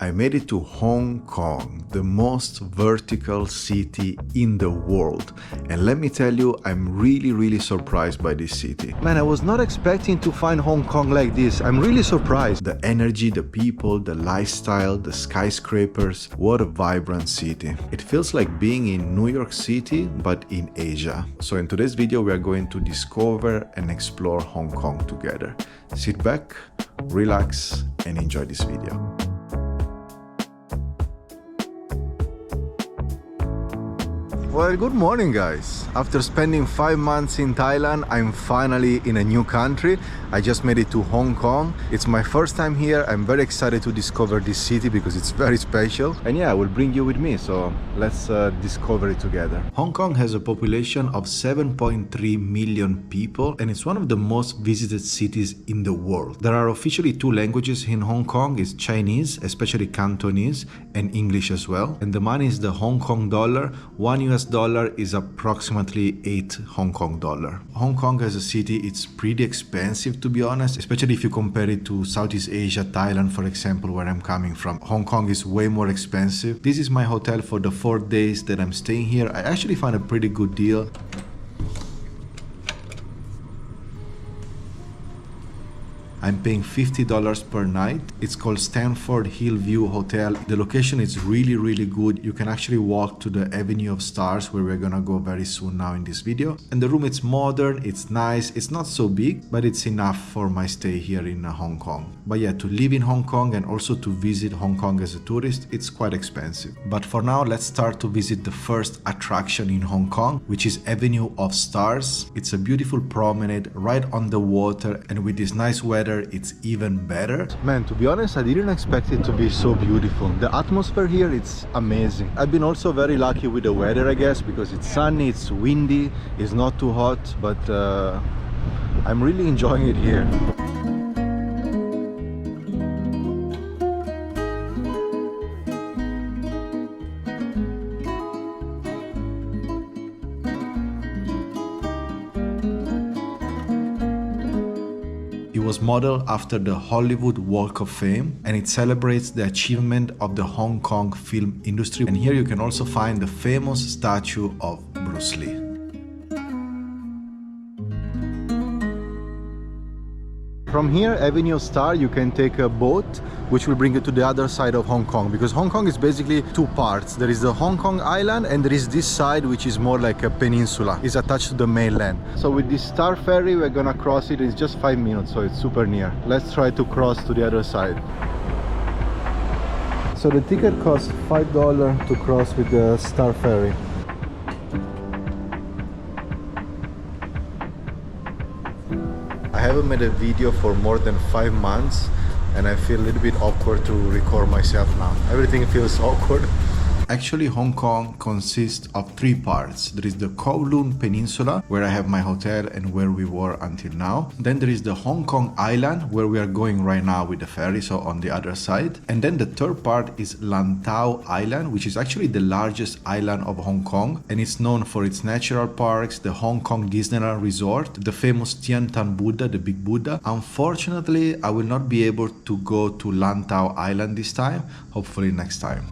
I made it to Hong Kong, the most vertical city in the world. And let me tell you, I'm really surprised by this city. Man, I was not expecting to find Hong Kong like this. I'm really surprised. The energy, the people, the lifestyle, the skyscrapers. What a vibrant city. It feels like being in New York City, but in Asia. So in today's video, we are going to discover and explore Hong Kong together. Sit back, relax, and enjoy this video. Well, good morning guys. After spending 5 months in Thailand, I'm finally in a new country. I just made it to Hong Kong. It's my first time here. I'm very excited to discover this city because it's very special. And yeah, I will bring you with me, so let's discover it together. Hong Kong has a population of 7.3 million people and it's one of the most visited cities in the world. There are officially 2 languages in Hong Kong. It's Chinese, especially Cantonese, and English as well. And the money is the Hong Kong dollar. $1 is approximately 8 Hong Kong dollar. Hong Kong as a city, it's pretty expensive to be honest, especially if you compare it to Southeast Asia, Thailand for example, where I'm coming from. Hong Kong is way more expensive. This is my hotel for the 4 days that I'm staying here. I actually found a pretty good deal. I'm paying $50 per night. It's called Stanford Hillview Hotel. The location is really good. You can actually walk to the Avenue of Stars where we're gonna go very soon now in this video. And the room, it's modern, it's nice, it's not so big, but it's enough for my stay here in Hong Kong. But yeah, to live in Hong Kong and also to visit Hong Kong as a tourist, it's quite expensive. But for now, let's start to visit the first attraction in Hong Kong, which is Avenue of Stars. It's a beautiful promenade right on the water, and with this nice weather, it's even better. Man, to be honest, I didn't expect it to be so beautiful. The atmosphere here, it's amazing. I've been also very lucky with the weather, I guess, because it's sunny, it's windy, it's not too hot, but I'm really enjoying it here. It was modeled after the Hollywood Walk of Fame and it celebrates the achievement of the Hong Kong film industry. And here you can also find the famous statue of Bruce Lee. From here, Avenue of Star, you can take a boat which will bring you to the other side of Hong Kong, because Hong Kong is basically 2 parts. There is the Hong Kong Island and there is this side which is more like a peninsula. It's attached to the mainland. So with this Star Ferry, we're gonna cross it. It's just 5 minutes, so it's super near. Let's try to cross to the other side. So the ticket costs $5 to cross with the Star Ferry. I haven't made a video for more than 5 months and I feel a little bit awkward to record myself now. Everything feels awkward. Actually, Hong Kong consists of 3 parts. There is the Kowloon Peninsula, where I have my hotel and where we were until now. Then there is the Hong Kong Island, where we are going right now with the ferry, so on the other side. And then the 3rd part is Lantau Island, which is actually the largest island of Hong Kong. And it's known for its natural parks, the Hong Kong Disneyland Resort, the famous Tian Tan Buddha, the big Buddha. Unfortunately, I will not be able to go to Lantau Island this time. Hopefully next time.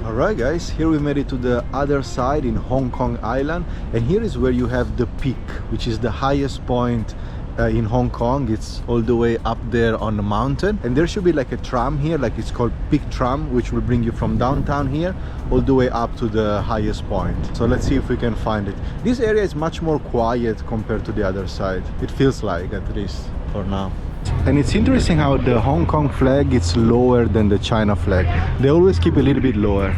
Alright guys, here we made it to the other side in Hong Kong Island, and here is where you have the peak, which is the highest point in Hong Kong. It's all the way up there on the mountain, and there should be like a tram here, like it's called Peak Tram, which will bring you from downtown here all the way up to the highest point. So let's see if we can find it. This area is much more quiet compared to the other side. It feels like, at least for now. And it's interesting how the Hong Kong flag is lower than the China flag. They always keep a little bit lower.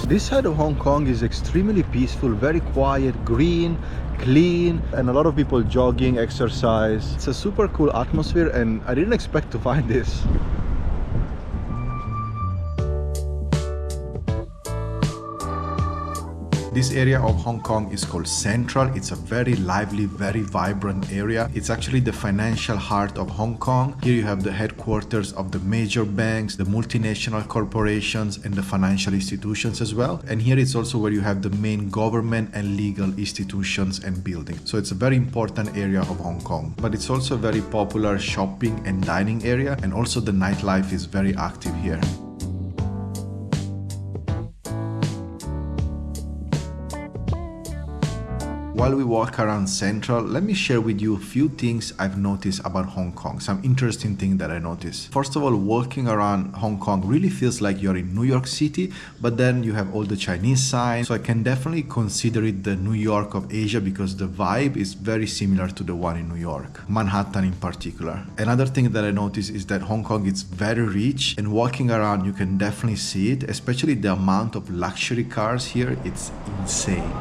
This side of Hong Kong is extremely peaceful, very quiet, green, clean, and a lot of people jogging, exercise. It's a super cool atmosphere and I didn't expect to find this. This area of Hong Kong is called Central. It's a very lively, very vibrant area. It's actually the financial heart of Hong Kong. Here you have the headquarters of the major banks, the multinational corporations, and the financial institutions as well. And here it's also where you have the main government and legal institutions and buildings. So it's a very important area of Hong Kong. But it's also a very popular shopping and dining area, and also the nightlife is very active here. While we walk around Central, let me share with you a few things I've noticed about Hong Kong, some interesting things that I noticed. First of all, walking around Hong Kong really feels like you're in New York City, but then you have all the Chinese signs, so I can definitely consider it the New York of Asia because the vibe is very similar to the one in New York, Manhattan in particular. Another thing that I noticed is that Hong Kong is very rich, and walking around you can definitely see it, especially the amount of luxury cars here, it's insane.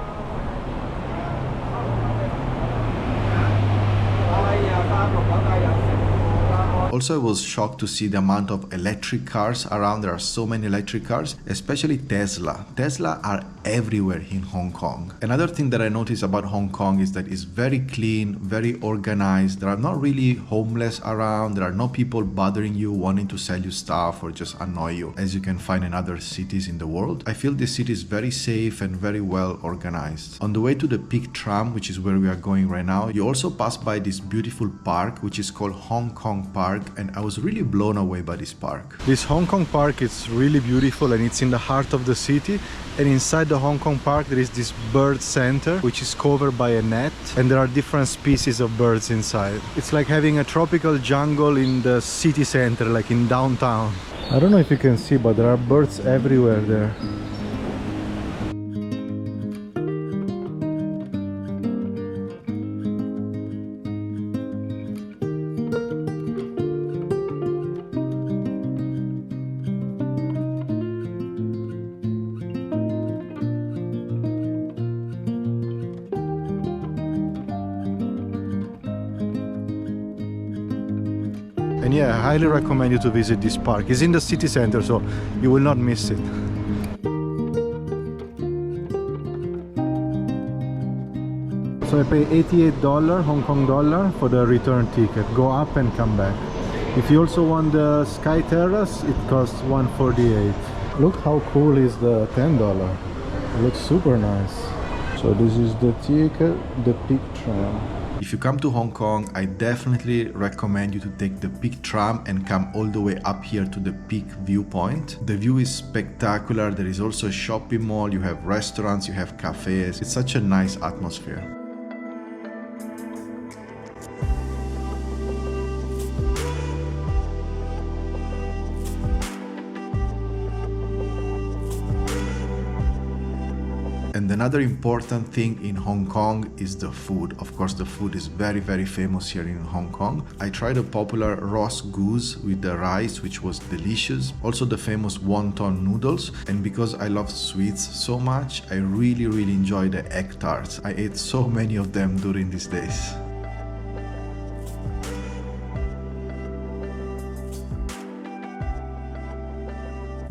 Also, I was shocked to see the amount of electric cars around. There are so many electric cars, especially Tesla. Tesla are everywhere in Hong Kong. Another thing that I noticed about Hong Kong is that it's very clean, very organized. There are not really homeless around. There are no people bothering you, wanting to sell you stuff or just annoy you, as you can find in other cities in the world. I feel this city is very safe and very well organized. On the way to the Peak Tram, which is where we are going right now, you also pass by this beautiful park, which is called Hong Kong Park, and I was really blown away by this park. This Hong Kong Park is really beautiful, and it's in the heart of the city. And inside the Hong Kong Park there is this bird center which is covered by a net, and there are different species of birds inside. It's like having a tropical jungle in the city center, like in downtown. I don't know if you can see, but there are birds everywhere there. And yeah, I highly recommend you to visit this park. It's in the city center, so you will not miss it. So I pay $88 Hong Kong dollar for the return ticket. Go up and come back. If you also want the Sky Terrace, it costs $148. Look how cool is the $10. It looks super nice. So this is the ticket, the Peak Tram. If you come to Hong Kong, I definitely recommend you to take the Peak Tram and come all the way up here to the Peak Viewpoint. The view is spectacular. There is also a shopping mall, you have restaurants, you have cafes. It's such a nice atmosphere. And another important thing in Hong Kong is the food. Of course, the food is very, very famous here in Hong Kong. I tried a popular roast goose with the rice, which was delicious. Also the famous wonton noodles. And because I love sweets so much, I really enjoy the egg tarts. I ate so many of them during these days.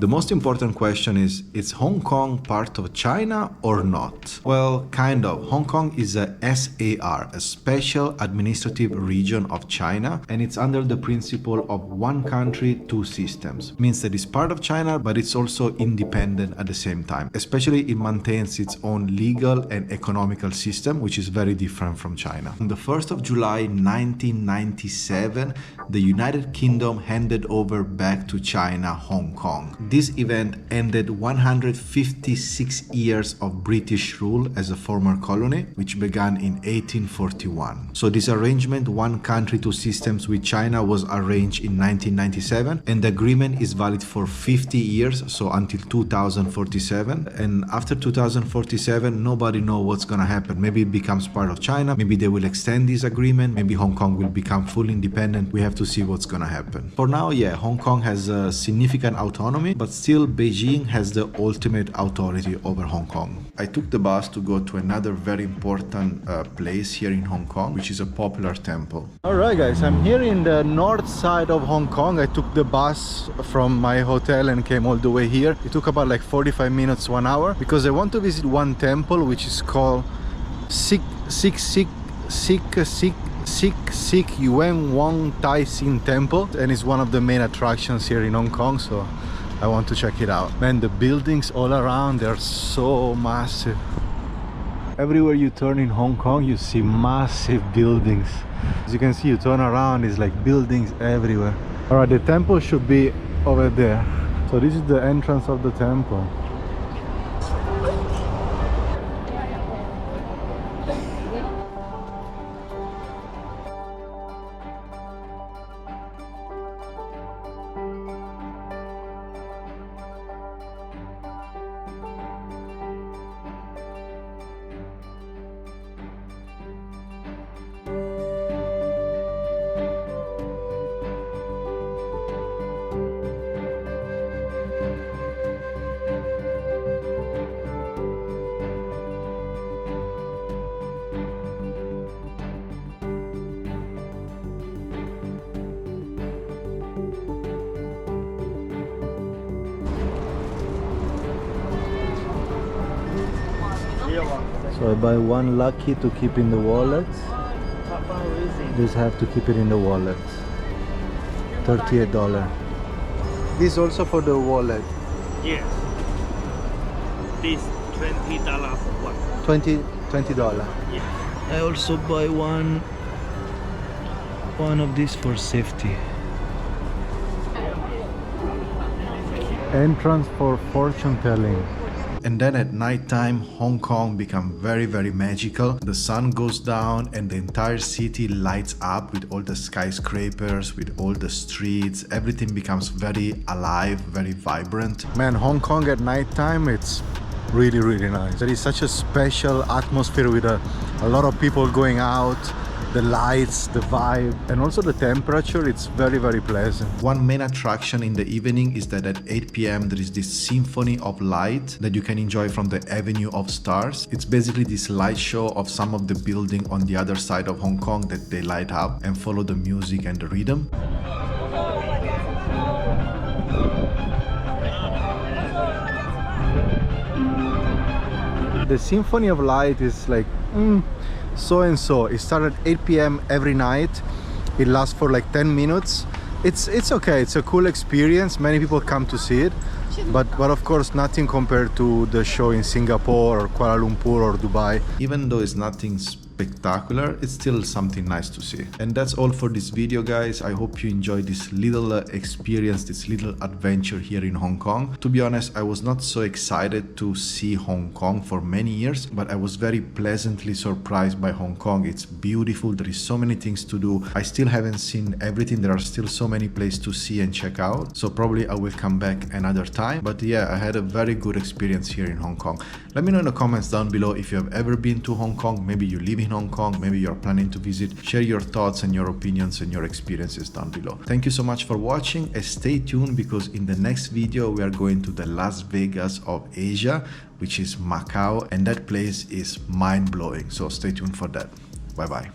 The most important question is Hong Kong part of China or not? Well, kind of. Hong Kong is a SAR, a Special Administrative Region of China, and it's under the principle of one country, two systems. It means that it's part of China, but it's also independent at the same time. Especially it maintains its own legal and economical system, which is very different from China. On the 1st of July 1997, the United Kingdom handed over back to China Hong Kong. This event ended 156 years of British rule as a former colony, which began in 1841. So this arrangement, one country, two systems with China, was arranged in 1997, and the agreement is valid for 50 years, so until 2047. And after 2047, nobody knows what's gonna happen. Maybe it becomes part of China, maybe they will extend this agreement, maybe Hong Kong will become fully independent. We have to see what's gonna happen. For now, yeah, Hong Kong has a significant autonomy, but still Beijing has the ultimate authority over Hong Kong. I took the bus to go to another very important place here in Hong Kong, which is a popular temple. Alright guys, I'm here in the north side of Hong Kong. I took the bus from my hotel and came all the way here. It took about like 45 minutes, 1 hour, because I want to visit one temple which is called Yuen Wong Tai Sin Temple, and it's one of the main attractions here in Hong Kong, so I want to check it out. Man, the buildings all around, they're so massive. Everywhere you turn in Hong Kong, you see massive buildings. As you can see, you turn around, it's like buildings everywhere. Alright, the temple should be over there. So this is the entrance of the temple. So I buy one lucky to keep in the wallet. Just have to keep it in the wallet. $38. This also for the wallet. Yes. This $20 for what? $20. Yes. I also buy one of these for safety. Entrance for fortune telling. And then at night time, Hong Kong become very, very magical. The sun goes down and the entire city lights up with all the skyscrapers, with all the streets. Everything becomes very alive, very vibrant. Man, Hong Kong at night time, it's really, really nice. There is such a special atmosphere with a lot of people going out. The lights, the vibe, and also the temperature, it's very, very pleasant. One main attraction in the evening is that at 8 p.m. there is this symphony of light that you can enjoy from the Avenue of Stars. It's basically this light show of some of the building on the other side of Hong Kong that they light up and follow the music and the rhythm. The Symphony of Light is like so and so. It started at 8 p.m. every night. It lasts for like 10 minutes. It's okay. It's a cool experience. Many people come to see it, but of course nothing compared to the show in Singapore or Kuala Lumpur or Dubai. Even though it's nothing spectacular, it's still something nice to see. And that's all for this video, guys. I hope you enjoyed this little experience, this little adventure here in Hong Kong. To be honest, I was not so excited to see Hong Kong for many years, but I was very pleasantly surprised by Hong Kong. It's beautiful. There is so many things to do. I still haven't seen everything. There are still so many places to see and check out. So probably I will come back another time. But yeah, I had a very good experience here in Hong Kong. Let me know in the comments down below if you have ever been to Hong Kong. Maybe you live in Hong Kong, maybe you're planning to visit. Share your thoughts and your opinions and your experiences down below. Thank you so much for watching, and stay tuned because in the next video we are going to the Las Vegas of Asia, which is Macau, and that place is mind-blowing. So stay tuned for that. Bye bye.